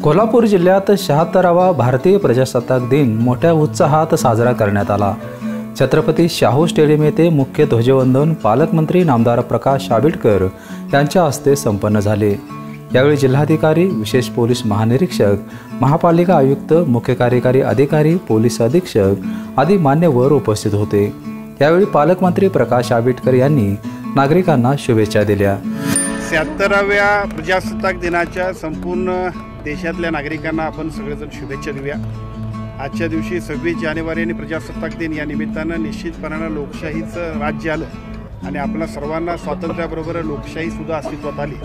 कोल्हापूर जिल्ह्यात 76वा भारतीय प्रजासत्ताक दिन मोठ्या उत्साहात साजरा करण्यात आला। छत्रपती शाहू स्टेडियम येथे मुख्य ध्वजवंदन पालकमंत्री नामदार प्रकाश आबिटकर यांच्या हस्ते संपन्न झाले। यावेळी जिल्हाधिकारी, विशेष पोलीस महानिरीक्षक, महापालिका आयुक्त, मुख्य कार्यकारी अधिकारी, पोलीस अधीक्षक आदी मान्यवर उपस्थित होते। यावेळी पालकमंत्री प्रकाश आबिटकर यांनी नागरिकांना शुभेच्छा दिल्या। 76व्या प्रजासत्ताक दिनाच्या संपूर्ण देशातल्या नागरिकांना आपण सगळेजण शुभेच्छा देऊया। आजच्या दिवशी 26 जानेवारी आणि प्रजासत्ताक दिन या निमित्तानं निश्चितपणानं लोकशाहीचं राज्य आलं आणि आपल्या सर्वांना स्वातंत्र्याबरोबर लोकशाहीसुद्धा अस्तित्वात आली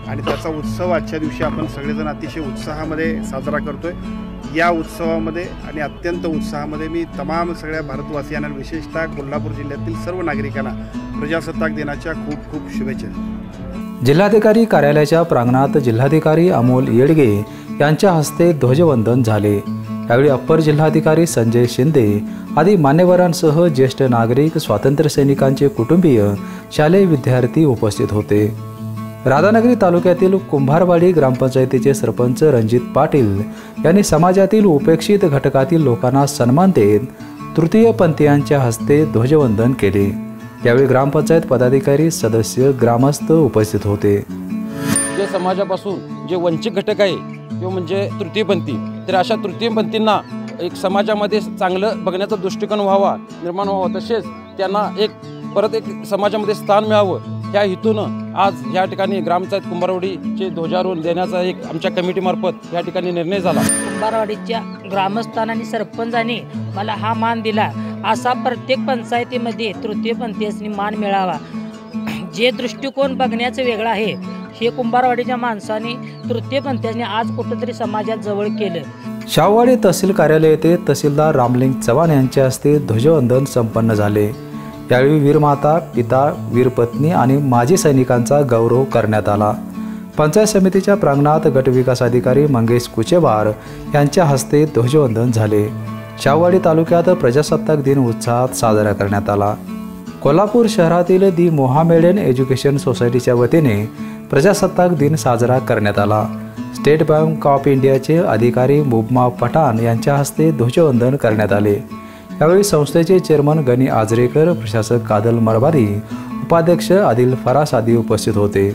आणि त्याचा उत्सव आजच्या दिवशी आपण सगळेजण अतिशय उत्साहामध्ये साजरा करतोय। या उत्सवामध्ये आणि अत्यंत उत्साहामध्ये मी तमाम सगळ्या भारतवासियांना, विशेषतः कोल्हापूर जिल्ह्यातील सर्व नागरिकांना प्रजासत्ताक दिनाच्या खूप खूप शुभेच्छा। जिल्हाधिकारी कार्यालयाच्या प्रांगणात जिल्हाधिकारी अमोल येडगे यांच्या हस्ते ध्वजवंदन झाले। यावेळी अप्पर जिल्हाधिकारी संजय शिंदे आदी मान्यवरांसह ज्येष्ठ नागरिक, स्वातंत्र्य सैनिकांचे कुटुंबीय, शालेय विद्यार्थी उपस्थित होते। राधानगरी तालुक्यातील कुंभारवाडी ग्रामपंचायतीचे सरपंच रणजित पाटील यांनी समाजातील उपेक्षित घटकातील लोकांना सन्मान देत तृतीयपंथीयांच्या हस्ते ध्वजवंदन केले। यावेळी ग्रामपंचायत पदाधिकारी, सदस्य, ग्रामस्थ उपस्थित होते। जे समाजापासून जे वंचित घटक आहे किंवा म्हणजे तृतीयपंथी, तर अशा तृतीयपंथींना एक समाजामध्ये चांगलं बघण्याचा दृष्टिकोन निर्माण व्हावा, तसेच त्यांना परत एक समाजामध्ये स्थान मिळावं ह्या हेतूनं आज या ठिकाणी ग्रामपंचायत कुंभारवाडीचे ध्वजारोहण देण्याचा एक आमच्या कमिटीमार्फत या ठिकाणी निर्णय झाला। कुंभारवाडीच्या ग्रामस्थांनी सरपंचांनी मला हा मान दिला। असा प्रत्येक पंचायतीमध्ये तृतीयपंथीयांनी मान मिळावा। जे दृष्टिकोन बघण्याचं वेगळं आहे हे कुंभारवाडीच्या माणसांनी तृतीयपंथीयांनी आज कुठेतरी समाजात जवळ केलं। शाहूवाडी तहसील कार्यालय येथे तहसीलदार रामलिंग चव्हाण यांच्या हस्ते ध्वजवंदन संपन्न झाले। यावेळी वीरमाता, पिता, वीरपत्नी आणि माजी सैनिकांचा गौरव करण्यात आला। पंचायत समितीच्या प्रांगणात गटविकास अधिकारी मंगेश कुचेबार यांच्या हस्ते ध्वजवंदन झाले। शाहूवाडी तालुक्यात प्रजासत्ताक दिन उत्साहात साजरा करण्यात आला। कोल्हापूर शहरातील दी मोहामेडन एज्युकेशन सोसायटीच्या वतीने प्रजासत्ताक दिन साजरा करण्यात आला। स्टेट बँक ऑफ इंडियाचे अधिकारी मुबमा पठाण यांच्या हस्ते ध्वजवंदन करण्यात आले। यावेळी संस्थेचे चेअरमन गणी आजरेकर, प्रशासक कादल मरबारी, उपाध्यक्ष आदिल फरास आदी उपस्थित होते।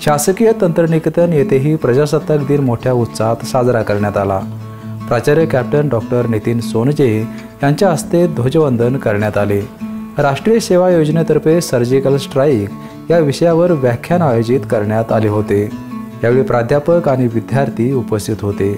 शासकीय तंत्रनिकेतन येथेही प्रजासत्ताक दिन मोठ्या उत्साहात साजरा करण्यात आला। प्राचार्य कॅप्टन डॉक्टर नितीन सोनजे यांच्या हस्ते ध्वजवंदन करण्यात आले। राष्ट्रीय सेवा योजनेतर्फे सर्जिकल स्ट्राईक या विषयावर व्याख्यान आयोजित करण्यात आले होते। यावेळी प्राध्यापक आणि विद्यार्थी उपस्थित होते।